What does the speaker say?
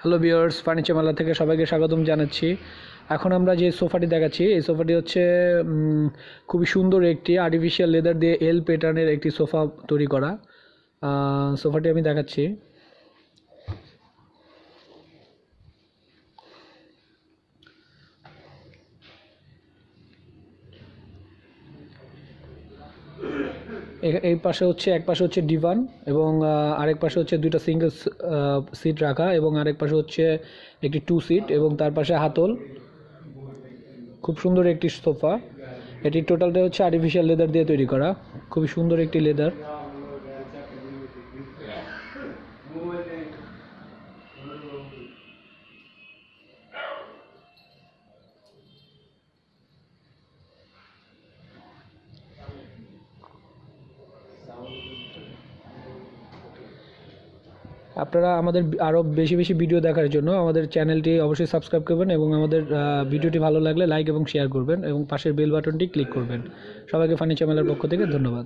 Hello viewers, furniture মেলা থেকে সবাইকে স্বাগতম জানাচ্ছি। এখন আমরা যে সোফাটি দেখাচ্ছি, এই সোফাটি হচ্ছে খুবই সুন্দর একটি আর্টিফিশিয়াল লেদার দিয়ে এল প্যাটার্নের একটি সোফা তৈরি করা। সোফাটি আমি দেখাচ্ছি। এই পাশে হচ্ছে, এক পাশে হচ্ছে ডিভান এবং আরেক পাশে হচ্ছে দুইটা সিঙ্গেল সিট রাখা এবং আরেক পাশে হচ্ছে একটি 2 সিট এবং তার পাশে হাতল। খুব সুন্দর একটি সোফা। এটি টোটালটা হচ্ছে আর্টিফিশিয়াল লেদার দিয়ে তৈরি করা, খুবই সুন্দর একটি লেদার। আপনারা আমাদের আরও বেশি বেশি ভিডিও দেখার জন্য আমাদের চ্যানেলটি অবশ্যই সাবস্ক্রাইব করবেন এবং আমাদের ভিডিওটি ভালো লাগলে লাইক এবং শেয়ার করবেন এবং পাশের বেল বাটনটি ক্লিক করবেন। সবাইকে ফার্নিচার মেলার পক্ষ থেকে ধন্যবাদ।